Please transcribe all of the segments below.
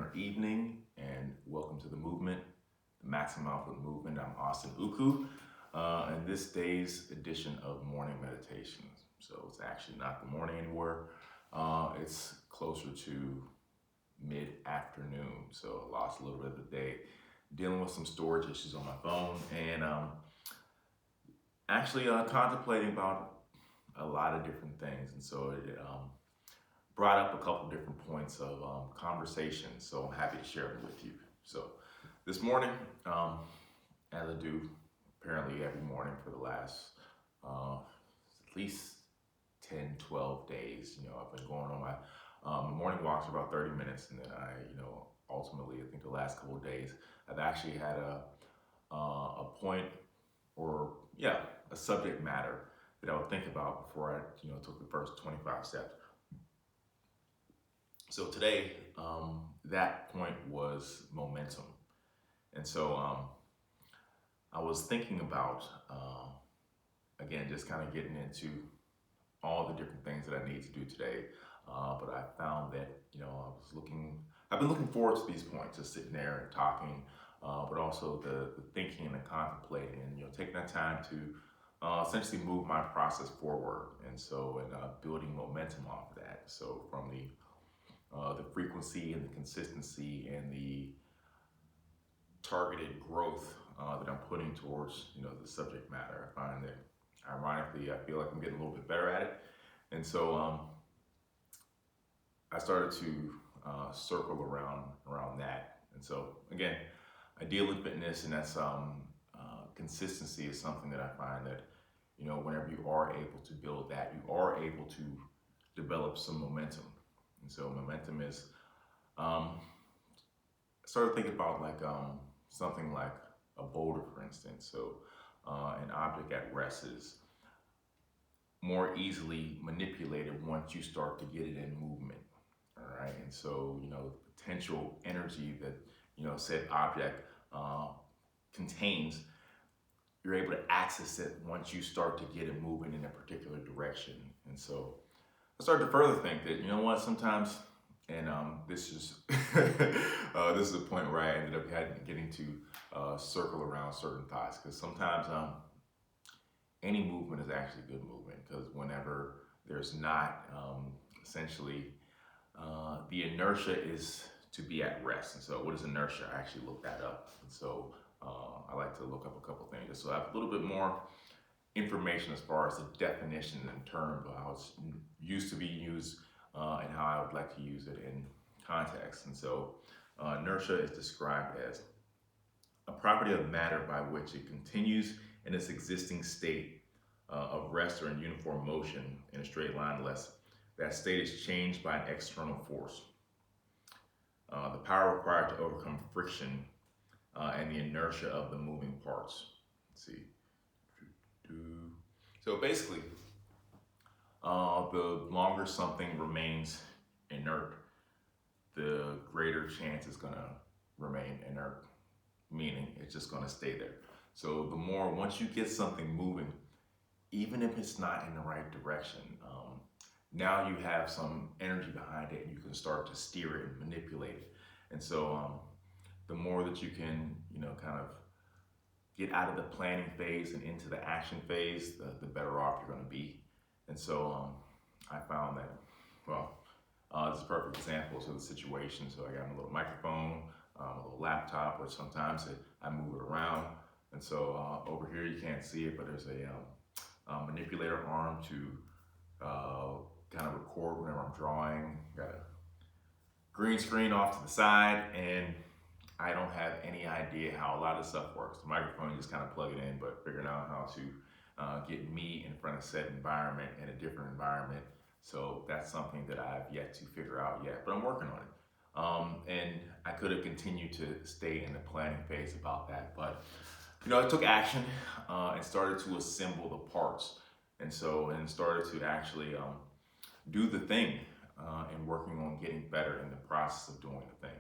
or evening, and welcome to the movement, the Maximum Output Movement. I'm Austin Uku, and this day's edition of Morning Meditations. So it's actually not the morning anymore. It's closer to mid-afternoon, so I lost a little bit of the day dealing with some storage issues on my phone, and actually contemplating about a lot of different things, and so it brought up a couple different points of conversation, so I'm happy to share them with you. So this morning, as I do apparently every morning for the last at least 10, 12 days, I've been going on my morning walks for about 30 minutes, and then ultimately, I think the last couple of days, I've actually had a point or, a subject matter that I would think about before I, took the first 25 steps. So today, that point was momentum. And so I was thinking about, again, just kind of getting into all the different things that I need to do today. But I found that, I've been looking forward to these points, just sitting there and talking, but also the thinking and the contemplating and, taking that time to essentially move my process forward. And so, building momentum off of that. So from the frequency and the consistency and the targeted growth that I'm putting towards, the subject matter. I find that, ironically, I feel like I'm getting a little bit better at it. And so I started to circle around that. And so, again, I deal in fitness, and that's consistency is something that I find that, whenever you are able to build that, you are able to develop some momentum. And so momentum is, I started thinking about like something like a boulder, for instance. So an object at rest is more easily manipulated once you start to get it in movement. All right, and so the potential energy that said object contains, you're able to access it once you start to get it moving in a particular direction. And so I started to further think that, sometimes, and this is this is a point where I ended up getting to circle around certain thoughts, because sometimes any movement is actually good movement, because whenever there's not, essentially, the inertia is to be at rest. And so what is inertia? I actually looked that up. And so I like to look up a couple things, just so I have a little bit more information as far as the definition and term of how it's used to be used, and how I would like to use it in context. And so inertia is described as a property of matter by which it continues in its existing state of rest or in uniform motion in a straight line, unless that state is changed by an external force. The power required to overcome friction and the inertia of the moving parts. Let's see. So basically, the longer something remains inert, the greater chance it's going to remain inert, meaning it's just going to stay there. So the more, once you get something moving, even if it's not in the right direction, now you have some energy behind it, and you can start to steer it and manipulate it. And so the more that you can, kind of get out of the planning phase and into the action phase, the better off you're going to be. And so I found that, this is a perfect example of the situation. So I got my little microphone, a little laptop, or sometimes I move it around. And so over here, you can't see it, but there's a manipulator arm to kind of record whenever I'm drawing. Got a green screen off to the side, and I don't have any idea how a lot of stuff works. The microphone, you just kind of plug it in, but figuring out how to get me in front of said environment in a different environment. So that's something that I've yet to figure out yet, but I'm working on it. And I could have continued to stay in the planning phase about that, but I took action and started to assemble the parts, and started to actually do the thing, and working on getting better in the process of doing the thing.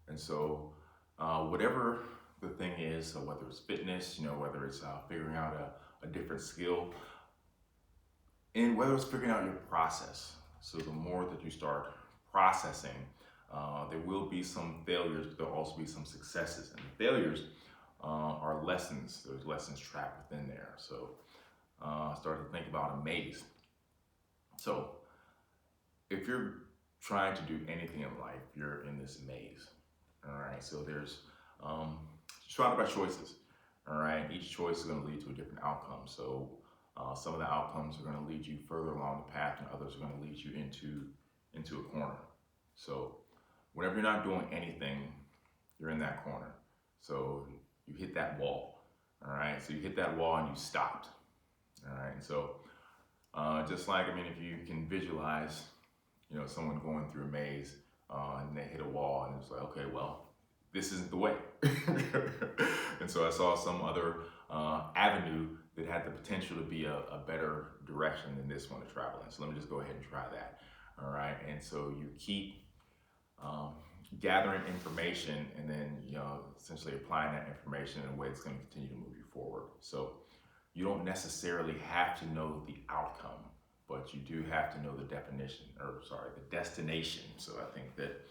And so whatever the thing is, so whether it's fitness, whether it's figuring out a different skill, and whether it's figuring out your process. So the more that you start processing, There will be some failures, but there'll also be some successes. And the failures are lessons. There's lessons trapped within there. So I started to think about a maze. So if you're trying to do anything in life, you're in this maze. All right. So there's surrounded by choices. All right. Each choice is going to lead to a different outcome. So some of the outcomes are going to lead you further along the path, and others are going to lead you into a corner. So whenever you're not doing anything, you're in that corner. So you hit that wall. All right. So you hit that wall and you stopped. All right. And so just like, I mean, if you can visualize, someone going through a maze and they hit a wall and it's like, okay, well, this isn't the way. And so I saw some other avenue that had the potential to be a better direction than this one to travel in. So let me just go ahead and try that. All right. And so you keep gathering information and then, essentially applying that information in a way that's going to continue to move you forward. So you don't necessarily have to know the outcome, but you do have to know the the destination. So I think that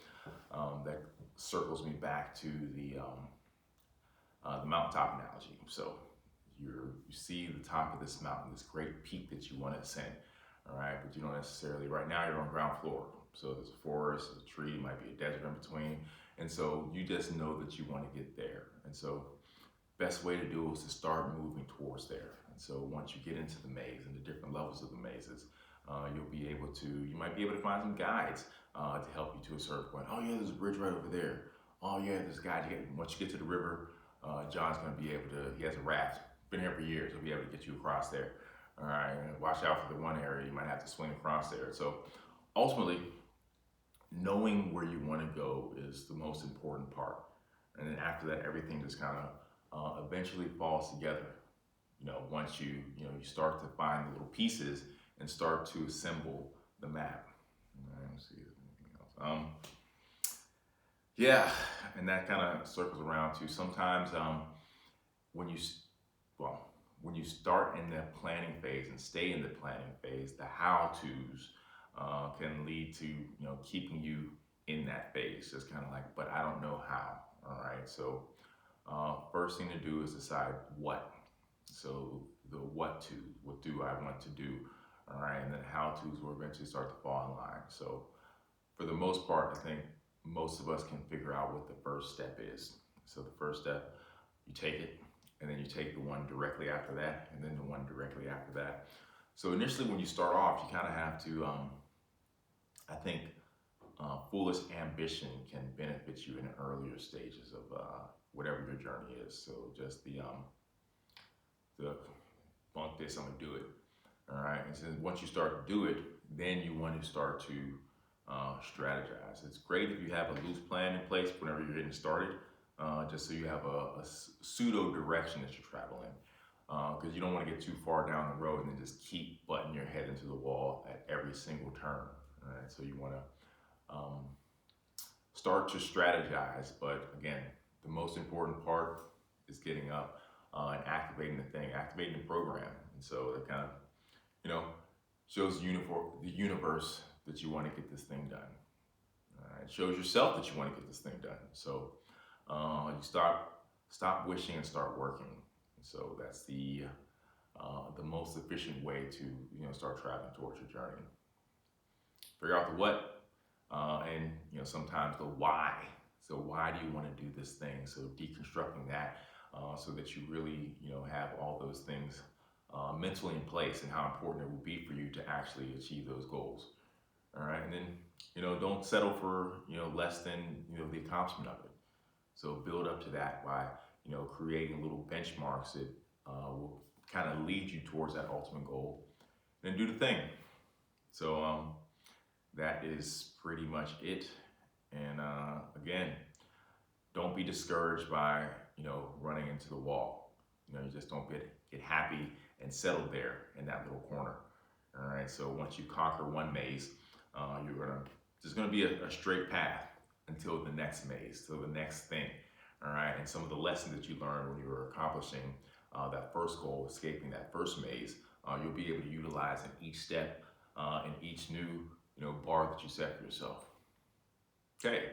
that circles me back to the mountaintop analogy. So you see the top of this mountain, this great peak that you want to ascend, all right, but you don't necessarily, right now you're on ground floor. So there's a forest, a tree, might be a desert in between. And so you just know that you want to get there. And so best way to do it is to start moving towards there. And so once you get into the maze and the different levels of the mazes, you might be able to find some guides to help you to a certain point. Oh yeah, there's a bridge right over there. Oh yeah, there's a guide. Once you get to the river, John's gonna be able to, he has a raft, been here for years, he'll be able to get you across there. All right, and watch out for the one area, you might have to swing across there. So ultimately, knowing where you wanna go is the most important part. And then after that, everything just kind of eventually falls together. Once you start to find the little pieces and start to assemble the map. All right, let's see if there's anything else. Yeah, and that kind of circles around to sometimes when you when you start in the planning phase and stay in the planning phase, the how-tos can lead to keeping you in that phase. Just kind of like, but I don't know how. All right, so first thing to do is decide what. So the what do I want to do? All right, and then how-tos will eventually start to fall in line. So for the most part, I think most of us can figure out what the first step is. So the first step, you take it, and then you take the one directly after that, and then the one directly after that. So initially when you start off, you kind of have to, I think, foolish ambition can benefit you in the earlier stages of whatever your journey is. So just the bunk this, I'm gonna do it. All right, and so once you start to do it, then you want to start to strategize. It's great if you have a loose plan in place whenever you're getting started, just so you have a pseudo direction that you're traveling. Because you don't want to get too far down the road and then just keep butting your head into the wall at every single turn. All right, so you want to start to strategize, but again, the most important part is getting up and activating the thing, activating the program. And so it kind of, shows the universe that you want to get this thing done. It shows yourself that you want to get this thing done. So you stop wishing and start working. So that's the most efficient way to start traveling towards your journey. Figure out the what, and sometimes the why. So why do you want to do this thing? So deconstructing that so that you really have all those things mentally in place and how important it will be for you to actually achieve those goals. All right, and then don't settle for less than the accomplishment of it. So build up to that by creating little benchmarks that will kind of lead you towards that ultimate goal. Then do the thing. So that is pretty much it. And again, don't be discouraged by running into the wall. You just don't get happy and settle there in that little corner. All right. So once you conquer one maze, there's gonna be a straight path until the next maze, till the next thing. All right. And some of the lessons that you learned when you were accomplishing that first goal, escaping that first maze, you'll be able to utilize in each step, in each new bar that you set for yourself. Okay,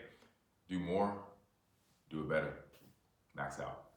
do more, do it better. Max out.